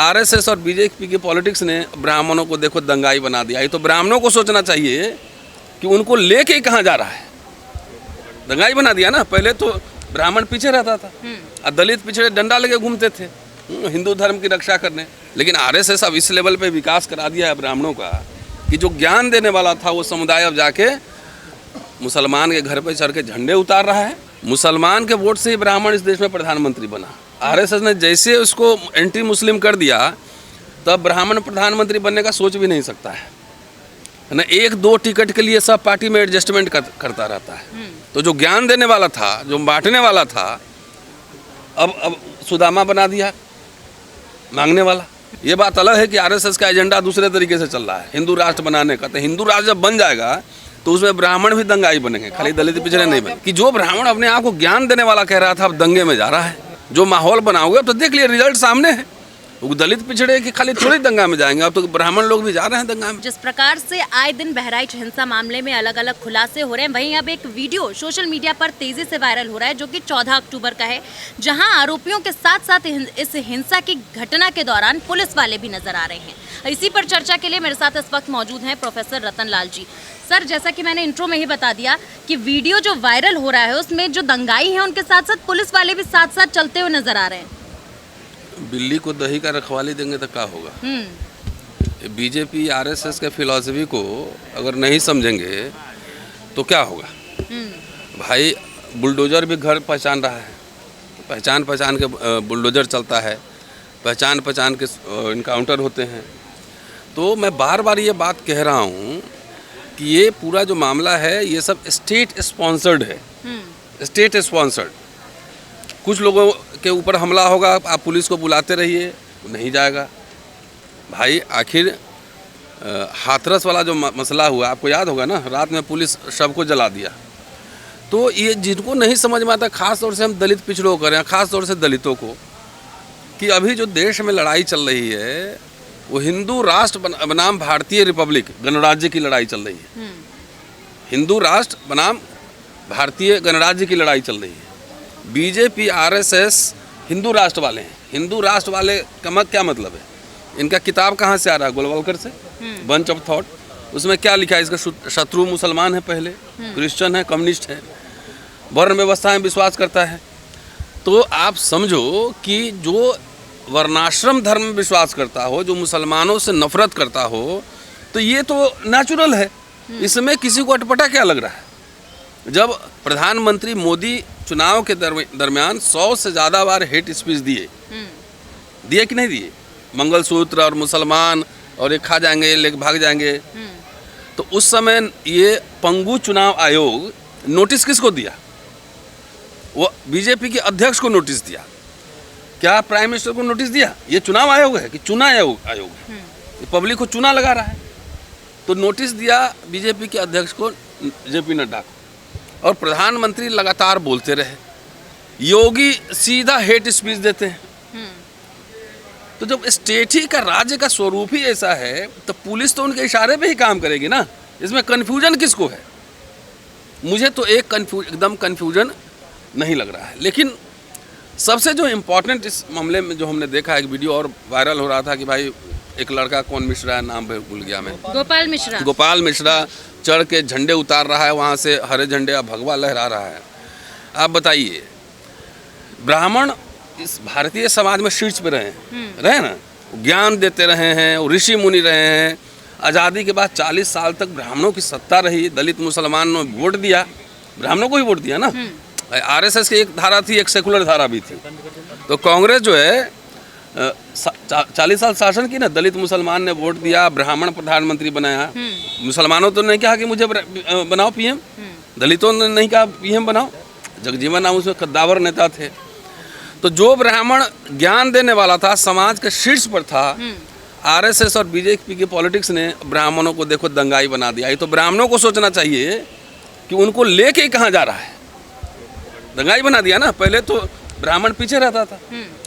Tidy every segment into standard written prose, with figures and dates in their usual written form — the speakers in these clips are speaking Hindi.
आरएसएस और बीजेपी के पॉलिटिक्स ने ब्राह्मणों को देखो दंगाई बना दिया। ये तो ब्राह्मणों को सोचना चाहिए कि उनको लेके कहाँ जा रहा है। दंगाई बना दिया ना। पहले तो ब्राह्मण पीछे रहता था और दलित पिछड़े डंडा लेके घूमते थे हिंदू धर्म की रक्षा करने। लेकिन आरएसएस अब इस लेवल पे विकास करा दिया है ब्राह्मणों का कि जो ज्ञान देने वाला था वो समुदाय अब जाके मुसलमान के घर पे चढ़ के झंडे उतार रहा है। मुसलमान के वोट से ही ब्राह्मण इस देश में प्रधानमंत्री बना। आरएसएस ने जैसे उसको एंटी मुस्लिम कर दिया तब ब्राह्मण प्रधानमंत्री बनने का सोच भी नहीं सकता है ना। एक दो टिकट के लिए सब पार्टी में एडजस्टमेंट करता रहता है। तो जो ज्ञान देने वाला था, जो बांटने वाला था, अब सुदामा बना दिया मांगने वाला। ये बात अलग है कि आरएसएस का एजेंडा दूसरे तरीके से चल रहा है हिंदू राष्ट्र बनाने का। तो हिंदू राष्ट्र जब बन जाएगा तो उसमें ब्राह्मण भी दंगाई बनेंगे, खाली दलित पिछड़े नहीं बने। कि जो ब्राह्मण अपने आप को ज्ञान देने वाला कह रहा था अब दंगे में जा रहा है। जो माहौल बनाओगे अब तो देख लिया, रिजल्ट सामने है। वो दलित पिछड़े की खाली थोड़ी दंगा में जाएंगे, अब तो ब्राह्मण लोग भी जा रहे हैं दंगा में। जिस प्रकार से आए दिन बहराइच हिंसा मामले में अलग अलग खुलासे हो रहे हैं, वहीं अब एक वीडियो सोशल मीडिया पर तेजी से वायरल हो रहा है जो कि 14 अक्टूबर का है, जहां आरोपियों के साथ साथ इस हिंसा की घटना के दौरान पुलिस वाले भी नजर आ रहे हैं। इसी पर चर्चा के लिए मेरे साथ इस वक्त मौजूद हैं प्रोफेसर रतन लाल जी। सर, जैसा कि मैंने इंट्रो में ही बता दिया कि वीडियो जो वायरल हो रहा है उसमें जो दंगाई है उनके साथ साथ पुलिस वाले भी साथ साथ चलते हुए नजर आ रहे हैं। बिल्ली को दही का रखवाली देंगे तो क्या होगा। बीजेपी आरएसएस के फिलॉसफी को अगर नहीं समझेंगे तो क्या होगा। भाई बुलडोजर भी घर पहचान रहा है, पहचान के बुलडोजर चलता है, पहचान के इनकाउंटर होते हैं। तो मैं बार बार ये बात कह रहा हूँ कि ये पूरा जो मामला है ये सब स्टेट स्पॉन्सर्ड है। State sponsored. कुछ लोगों के ऊपर हमला होगा, आप पुलिस को बुलाते रहिए, नहीं जाएगा। भाई आखिर हाथरस वाला जो मसला हुआ आपको याद होगा ना, रात में पुलिस शव को जला दिया। तो ये जिनको नहीं समझ में आता, खास तौर से हम दलित पिछड़ों को करें, खास तौर से दलितों को, कि अभी जो देश में लड़ाई चल रही है वो हिंदू राष्ट्र बनाम भारतीय रिपब्लिक गणराज्य की लड़ाई चल रही है। हिंदू राष्ट्र बनाम भारतीय गणराज्य की लड़ाई चल रही है। बीजेपी आरएसएस हिंदू राष्ट्र वाले हैं। हिंदू राष्ट्र वाले का क्या मतलब है? इनका किताब कहाँ से आ रहा है? गोलवलकर से, बंच ऑफ थॉट। उसमें क्या लिखा है? इसका शत्रु मुसलमान है, पहले क्रिश्चियन है, कम्युनिस्ट है, वर्ण व्यवस्था में विश्वास करता है। तो आप समझो कि जो वर्णाश्रम धर्म में विश्वास करता हो, जो मुसलमानों से नफरत करता हो, तो ये तो नेचुरल है। इसमें किसी को अटपटा क्या लग रहा है? जब प्रधानमंत्री मोदी चुनाव के दरमियान 100 से ज़्यादा बार हेट स्पीच दिए कि नहीं दिए? मंगलसूत्र और मुसलमान और ये खा जाएंगे, ये लेके भाग जाएंगे। तो उस समय ये पंगु चुनाव आयोग नोटिस किसको दिया? वो बीजेपी के अध्यक्ष को नोटिस दिया। क्या प्राइम मिनिस्टर को नोटिस दिया? ये चुनाव आयोग है कि चुना आयोग है? ये पब्लिक को चुना लगा रहा है। तो नोटिस दिया बीजेपी के अध्यक्ष को, जेपी नड्डा को, और प्रधानमंत्री लगातार बोलते रहे। योगी सीधा हेट स्पीच देते हैं। तो जब स्टेट ही का, राज्य का स्वरूप ही ऐसा है तो पुलिस तो उनके इशारे पे ही काम करेगी ना। इसमें कन्फ्यूजन किसको है? मुझे तो एकदम कन्फ्यूजन नहीं लग रहा है। लेकिन सबसे जो इम्पोर्टेंट इस मामले में जो हमने देखा, एक वीडियो और वायरल हो रहा था कि भाई एक लड़का, कौन मिश्रा है, नाम भूल गया मैं, गोपाल मिश्रा चढ़ के झंडे उतार रहा है, वहाँ से हरे झंडे या भगवा लहरा रहा है। आप बताइए, ब्राह्मण इस भारतीय समाज में शीर्ष पे रहे ना, ज्ञान देते रहे हैं, ऋषि मुनि रहे हैं। आज़ादी के बाद 40 साल तक ब्राह्मणों की सत्ता रही। दलित मुसलमानों ने वोट दिया, ब्राह्मणों को ही वोट दिया ना। आरएसएस की एक धारा थी, एक सेकुलर धारा भी थी। तो कांग्रेस जो है 40 साल शासन की ना, दलित मुसलमान ने वोट दिया, ब्राह्मण प्रधानमंत्री बनाया। मुसलमानों तो नहीं कहा कि मुझे बनाओ पीएम, दलितों ने नहीं कहा पीएम बनाओ। जगजीवन राम उसमें कद्दावर नेता थे। तो जो ब्राह्मण ज्ञान देने वाला था, समाज के शीर्ष पर था, आरएसएस और बीजेपी के पॉलिटिक्स ने ब्राह्मणों को देखो दंगाई बना दिया। ये तो ब्राह्मणों को सोचना चाहिए कि उनको लेके कहाँ जा रहा है। दंगाई बना दिया ना। पहले तो ब्राह्मण पीछे रहता था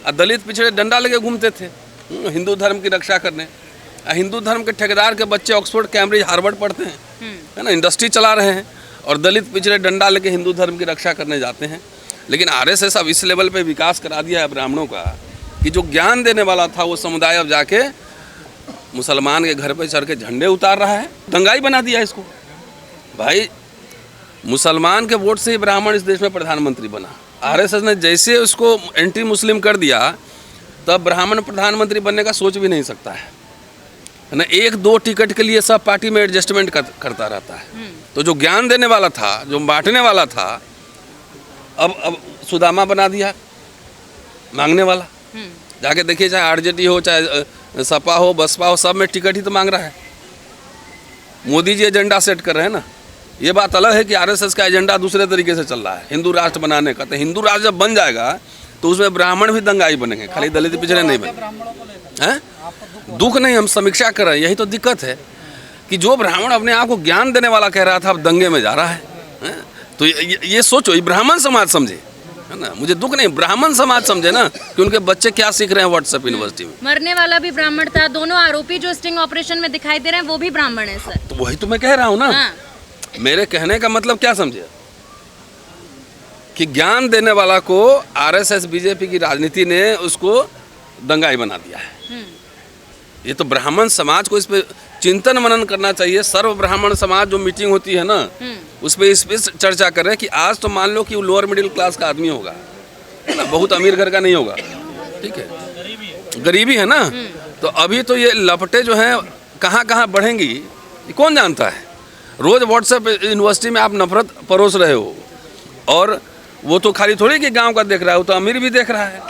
और दलित पिछड़े डंडा लेके घूमते थे हिंदू धर्म की रक्षा करने। हिंदू धर्म के ठेकेदार के बच्चे ऑक्सफोर्ड, कैम्ब्रिज, हार्वर्ड पढ़ते हैं, है ना, इंडस्ट्री चला रहे हैं, और दलित पिछड़े डंडा लेके हिंदू धर्म की रक्षा करने जाते हैं। लेकिन आरएसएस अब इस लेवल पे विकास करा दिया है ब्राह्मणों का कि जो ज्ञान देने वाला था वो समुदाय अब जाके मुसलमान के घर पे चढ़ के झंडे उतार रहा है, दंगाई बना दिया इसको। भाई मुसलमान के वोट से ही ब्राह्मण इस देश में प्रधानमंत्री बना। आरएसएस ने जैसे उसको एंटी मुस्लिम कर दिया, तब ब्राह्मण प्रधानमंत्री बनने का सोच भी नहीं सकता है ना। 1-2 टिकट के लिए सब पार्टी में एडजस्टमेंट करता रहता है। तो जो ज्ञान देने वाला था, जो बांटने वाला था, अब सुदामा बना दिया, मांगने वाला। जाके देखिए, चाहे आरजेडी हो, चाहे सपा हो, बसपा हो, सब में टिकट ही तो मांग रहा है। मोदी जी एजेंडा सेट कर रहे हैं ना। ये बात अलग है कि आरएसएस का एजेंडा दूसरे तरीके से चल रहा है, हिंदू राष्ट्र बनाने का। तो हिंदू राष्ट्र जब बन जाएगा तो उसमें ब्राह्मण भी दंगाई बनेंगे, खाली दलित पिछड़े नहीं बनेंगे। हैं? दुख नहीं, हम समीक्षा कर रहे हैं। यही तो दिक्कत है कि जो ब्राह्मण अपने आप को ज्ञान देने वाला कह रहा था, अब दंगे में जा रहा है। तो ये सोचो, ये ब्राह्मण समाज समझे, है ना। मुझे दुख नहीं, ब्राह्मण समाज समझे ना कि उनके बच्चे क्या सीख रहे हैं व्हाट्सएप यूनिवर्सिटी में। मरने वाला भी ब्राह्मण था। दोनों आरोपी जो स्टिंग ऑपरेशन में दिखाई दे रहे हैं वो भी ब्राह्मण है सर। तो वही तो मैं कह रहा हूँ ना। हाँ। मेरे कहने का मतलब क्या समझे कि ज्ञान देने वाला को आरएसएस बीजेपी की राजनीति ने उसको दंगाई बना दिया है। ये तो ब्राह्मण समाज को इस पे चिंतन मनन करना चाहिए। सर्व ब्राह्मण समाज जो मीटिंग होती है ना, उस पे इस पे चर्चा कर रहे हैं कि आज तो मान लो कि वो लोअर मिडिल क्लास का आदमी होगा, है ना, बहुत अमीर घर का नहीं होगा, ठीक है, गरीबी है ना। तो अभी तो ये लपटे जो हैं कहाँ कहाँ बढ़ेंगी ये कौन जानता है। रोज व्हाट्सएप यूनिवर्सिटी में आप नफरत परोस रहे हो, और वो तो खाली थोड़ी कि गांव का देख रहा है, वो तो अमीर भी देख रहा है।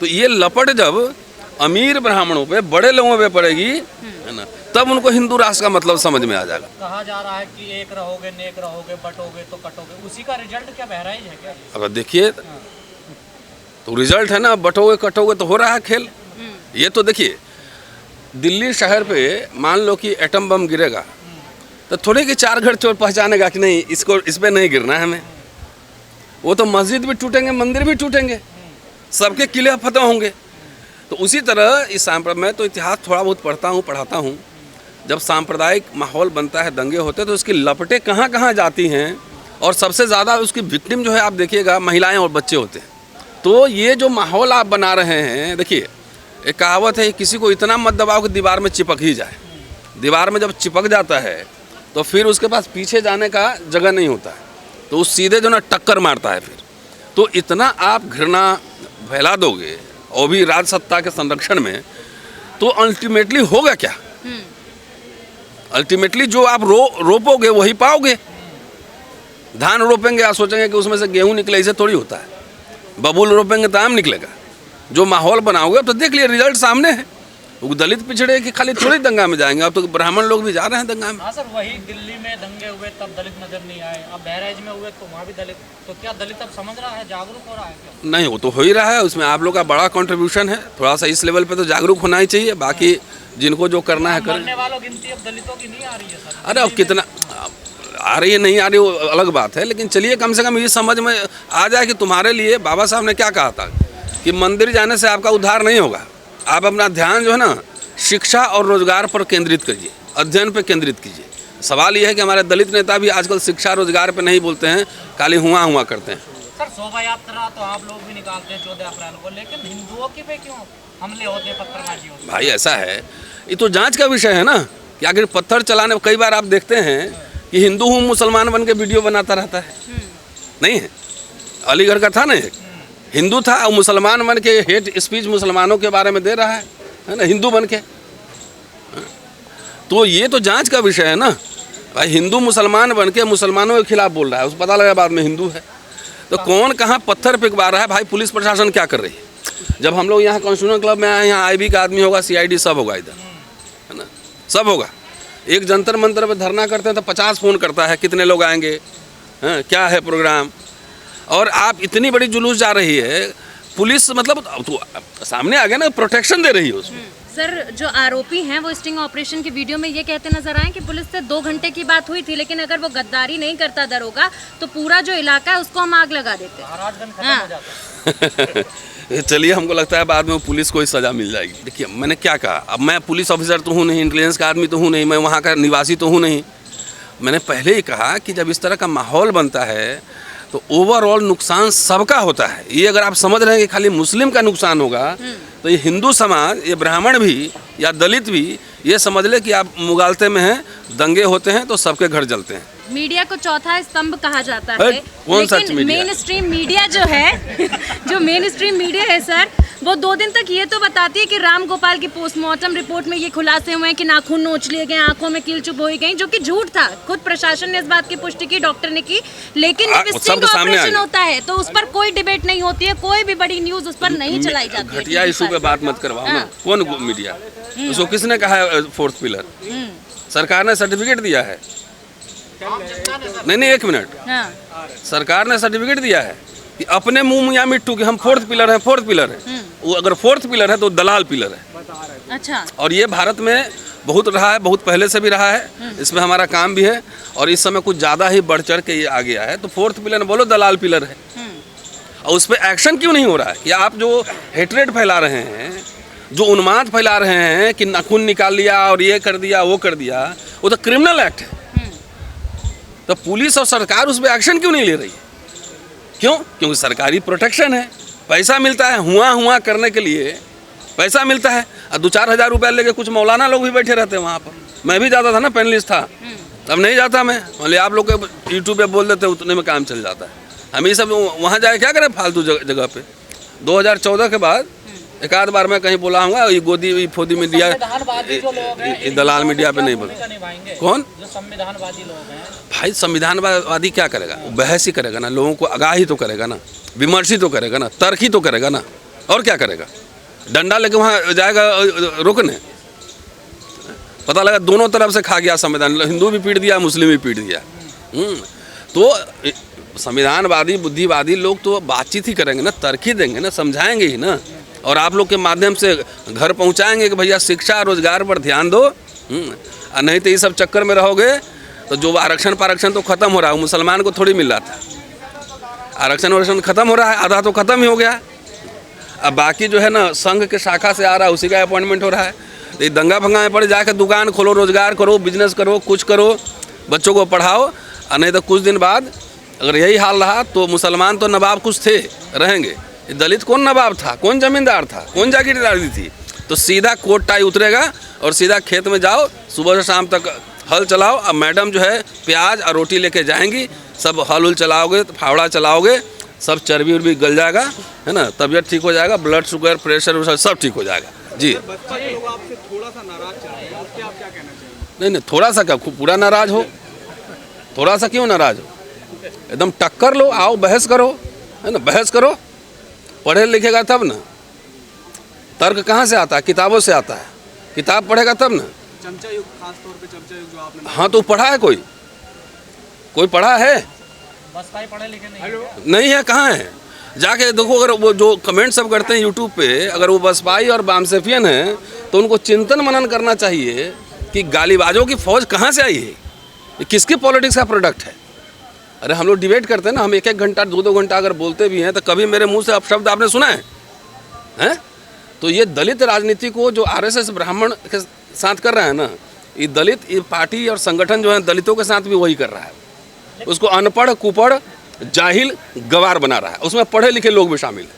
तो ये लपट जब अमीर ब्राह्मणों पे, बड़े लोगों पे पड़ेगी, है ना, तब उनको हिंदू राष्ट्र का मतलब समझ में आ जाएगा। कहा जा रहा है कि एक रहोगे, नेक रहोगे, बटोगे तो कटोगे, उसी का रिजल्ट क्या बहराइच है क्या? अब देखिए, तो रिजल्ट है ना, बटोगे कटोगे तो हो रहा है खेल। ये तो देखिए, दिल्ली शहर पे मान लो कि एटम बम गिरेगा, तो थोड़े कि 4 घर चोर पहचानेगा कि नहीं इसको, इस पे नहीं गिरना है हमें। वो तो मस्जिद भी टूटेंगे, मंदिर भी टूटेंगे, सबके किले फतह होंगे। तो उसी तरह इस मैं तो इतिहास थोड़ा बहुत पढ़ाता हूँ। जब सांप्रदायिक माहौल बनता है, दंगे होते हैं, तो उसकी लपटें कहाँ कहाँ जाती हैं, और सबसे ज़्यादा उसकी विक्टिम जो है आप देखिएगा महिलाएं और बच्चे होते हैं। तो ये जो माहौल आप बना रहे हैं, देखिए एक कहावत है, किसी को इतना मत दबाओ कि दीवार में चिपक ही जाए। दीवार में जब चिपक जाता है तो फिर उसके पास पीछे जाने का जगह नहीं होता है, तो उस सीधे जो ना टक्कर मारता है फिर। तो इतना आप घृणा फैला दोगे, और भी राज सत्ता के संरक्षण में, तो अल्टीमेटली होगा क्या? अल्टीमेटली जो आप रोपोगे वही पाओगे। धान रोपेंगे, आप सोचेंगे कि उसमें से गेहूं निकले, ऐसे थोड़ी होता है। बबूल रोपेंगे तो आम निकलेगा। जो माहौल बनाओगे, तो देख लिए रिजल्ट सामने है। वो दलित पिछड़े की खाली थोड़ी दंगा में जाएंगे, अब तो ब्राह्मण लोग भी जा रहे हैं दंगा में। हाँ सर, वही दिल्ली में दंगे हुए तब दलित नजर नहीं आए, अब बहराइच में हुए तो वहाँ भी दलित। तो क्या दलित अब समझ रहा है, जागरूक हो रहा है क्या? नहीं, वो तो हो ही रहा है, उसमें आप लोग का बड़ा कंट्रीब्यूशन है। थोड़ा सा इस लेवल पे तो जागरूक होना ही चाहिए। बाकी जिनको जो करना है करें। मरने वालों गिनती अब दलितों की नहीं आ रही है सर। अरे अब कितना आ रही है, नहीं आ रही, वो अलग बात है। लेकिन चलिए कम से कम ये समझ में आ जाए कि तुम्हारे लिए बाबा साहब ने क्या कहा था कि मंदिर जाने से आपका उद्धार नहीं होगा। आप अपना ध्यान जो है ना शिक्षा और रोजगार पर केंद्रित करिए, अध्ययन पर केंद्रित कीजिए। सवाल ये है कि हमारे दलित नेता भी आजकल शिक्षा रोजगार पे नहीं बोलते हैं, खाली हुआ करते हैं। सर शोभा यात्रा तो आप लोग भी निकालते हैं 14 अप्रैल को, लेकिन हिंदुओं की पे क्यों हमले होते, पत्थरबाजी होती है? भाई ऐसा है, ये तो जांच का विषय है ना कि आखिर पत्थर चलाने, कई बार आप देखते हैं कि हिंदू हूँ मुसलमान बन के वीडियो बनाता रहता है, नहीं है? अलीगढ़ का था ना, एक हिंदू था और मुसलमान बन के हेट स्पीच मुसलमानों के बारे में दे रहा है ना, हिंदू बन के। तो ये तो जांच का विषय है ना भाई। हिंदू मुसलमान बन के मुसलमानों के खिलाफ बोल रहा है, उसको पता लगा बाद में हिंदू है। तो कौन कहाँ पत्थर पिघवा रहा है भाई? पुलिस प्रशासन क्या कर रही है? जब हम लोग यहाँ कॉन्स्टिट्यूशन क्लब में आए, यहाँ आईबी का आदमी होगा, सीआईडी सब होगा इधर, है ना, सब होगा। एक जंतर मंतर पे धरना करते हैं तो 50 फ़ोन करता है, कितने लोग आएंगे, हैं, क्या है प्रोग्राम। और आप इतनी बड़ी जुलूस जा रही है, पुलिस मतलब तो सामने आ गया ना, प्रोटेक्शन दे रही है उसमें। सर जो आरोपी हैं वो स्टिंग ऑपरेशन की वीडियो में ये कहते नजर आए कि पुलिस से 2 घंटे की बात हुई थी, लेकिन अगर वो गद्दारी नहीं करता दरोगा तो पूरा जो इलाका है उसको हम आग लगा देते। चलिए, हमको लगता है बाद में पुलिस को ही सजा मिल जाएगी। देखिए मैंने क्या कहा, अब मैं पुलिस ऑफिसर तो हूँ नहीं, इंटेलिजेंस का आदमी तो हूँ नहीं, मैं वहाँ का निवासी तो हूँ नहीं। मैंने पहले ही कहा कि जब इस तरह का माहौल बनता है तो ओवरऑल नुकसान सबका होता है। ये अगर आप समझ रहे हैं कि खाली मुस्लिम का नुकसान होगा, तो ये हिंदू समाज, ये ब्राह्मण भी या दलित भी ये समझ ले कि आप मुगालते में हैं, दंगे होते हैं तो सबके घर जलते हैं। मीडिया को चौथा स्तंभ कहा जाता है, है, कौन सच लेकिन मीडिया? मेन स्ट्रीम मीडिया जो है जो मेन स्ट्रीम मीडिया है सर, वो 2 दिन तक ये तो बताती है कि राम गोपाल की पोस्टमार्टम रिपोर्ट में ये खुलासे हुए हैं कि नाखून नोच लिए गए, आंखों में कील चुभ हुई गई, जो कि झूठ था। खुद प्रशासन ने इस बात की पुष्टि की, डॉक्टर ने की, लेकिन जब स्टिंग ऑपरेशन होता है तो उस पर कोई डिबेट नहीं होती है, कोई भी बड़ी न्यूज उस पर नहीं चलाई जाती है। घटिया इशू पे बात मत करवाओ ना। कौन मीडिया? उसको किसने कहा है फोर्थ पिलर? सरकार ने सर्टिफिकेट दिया है। नहीं, 1 मिनट। सरकार ने सर्टिफिकेट दिया है कि अपने मुंह मियां मिट्टू कि हम फोर्थ पिलर हैं, फोर्थ पिलर है। वो अगर फोर्थ पिलर है तो दलाल पिलर है। अच्छा। और ये भारत में बहुत रहा है, बहुत पहले से भी रहा है, इसमें हमारा काम भी है, और इस समय कुछ ज़्यादा ही बढ़ चढ़ के ये आ गया है। तो फोर्थ पिलर बोलो, दलाल पिलर है। और उस पर एक्शन क्यों नहीं हो रहा है? कि आप जो हेट्रेड फैला रहे हैं, जो उन्माद फैला रहे हैं कि नाखून निकाल लिया और ये कर दिया वो कर दिया, वो तो क्रिमिनल एक्ट है। तो पुलिस और सरकार उस पर एक्शन क्यों नहीं ले रही है? क्यों? क्योंकि सरकारी प्रोटेक्शन है, पैसा मिलता है, हुआ करने के लिए पैसा मिलता है। और 2-4 हज़ार रुपया लेके कुछ मौलाना लोग भी बैठे रहते हैं वहाँ पर। मैं भी जाता था ना, पैनलिस्ट था, अब नहीं जाता मैं। मतलब आप लोग के यूट्यूब पे बोल देते, उतने में काम चल जाता है। हम ये सब वहाँ जाए क्या करें फालतू जगह पे। 2014 के बाद एक आध बार मैं कहीं बोला हूँ, ये गोदी फोदी मीडिया, दलाल मीडिया पे नहीं बोला। कौन? जो संविधानवादी लोग हैं भाई, संविधानवादी क्या करेगा? बहस ही करेगा ना, लोगों को आगाह ही तो करेगा ना, विमर्श ही तो करेगा ना, तर्क ही तो करेगा ना, और क्या करेगा? डंडा लेके वहाँ जाएगा रोकने? पता लगा दोनों तरफ से खा गया संविधान, हिंदू भी पीट दिया, मुस्लिम भी पीट दिया। तो संविधानवादी बुद्धिवादी लोग तो बातचीत ही करेंगे ना, तर्क ही देंगे ना, समझाएंगे ही ना, और आप लोग के माध्यम से घर पहुंचाएंगे कि भैया शिक्षा रोजगार पर ध्यान दो। और नहीं तो ये सब चक्कर में रहोगे तो जो आरक्षण तो खत्म हो रहा है, मुसलमान को थोड़ी मिल रहा था। आरक्षण खत्म हो रहा है, आधा तो खत्म ही हो गया। अब बाकी जो है ना, संघ के शाखा से आ रहा है, उसी का अपॉइंटमेंट हो रहा है। तो ये दंगा भंगा में पड़ जाकर दुकान खोलो, रोजगार करो, बिजनेस करो, कुछ करो, बच्चों को पढ़ाओ। और नहीं तो कुछ दिन बाद अगर यही हाल रहा तो मुसलमान तो नवाब कुछ थे, रहेंगे, दलित कौन नवाब था, कौन जमींदार था, कौन जागीरदारी थी? तो सीधा कोट टाई उतरेगा और सीधा खेत में जाओ, सुबह से शाम तक हल चलाओ। अब मैडम जो है प्याज और रोटी लेके जाएंगी, सब हल उल चलाओगे, फावड़ा चलाओगे, सब चर्बी उर्बी गल जाएगा, है ना, तबीयत ठीक हो जाएगा, ब्लड शुगर प्रेशर सब ठीक हो जाएगा। जी, लोग आपसे थोड़ा सा नाराज चल रहे हैं, उससे आप क्या कहना चाहेंगे? नहीं, थोड़ा सा क्या, पूरा नाराज हो? थोड़ा सा क्यों नाराज हो? एकदम टक्कर लो, आओ बहस करो, है ना, बहस करो। पढ़े लिखेगा तब ना, तर्क कहाँ से आता है? किताबों से आता है। किताब पढ़ेगा तब ना। चमचा युग, खास तौर पे चमचा युग जो आपने, हाँ, तो पढ़ा है? कोई पढ़ा है? बसपाई पढ़े लिखे नहीं है। कहाँ है? जाके देखो। अगर वो जो कमेंट सब करते हैं यूट्यूब पे, अगर वो बसपाई और बामसेफियन है तो उनको चिंतन मनन करना चाहिए कि गालीबाजों की फौज कहाँ से आई है, ये किसकी पॉलिटिक्स का प्रोडक्ट है। अरे हम लोग डिबेट करते हैं ना, हम 1-1 घंटा 2-2 घंटा अगर बोलते भी हैं तो कभी मेरे मुंह से अपशब्द आपने सुना है? हैं? तो ये दलित राजनीति को जो आरएसएस ब्राह्मण के साथ कर रहा है ना, ये दलित ये पार्टी और संगठन जो है दलितों के साथ भी वही कर रहा है। उसको अनपढ़, कुपढ़, जाहिल, गवार बना रहा है। उसमें पढ़े लिखे लोग भी शामिल हैं।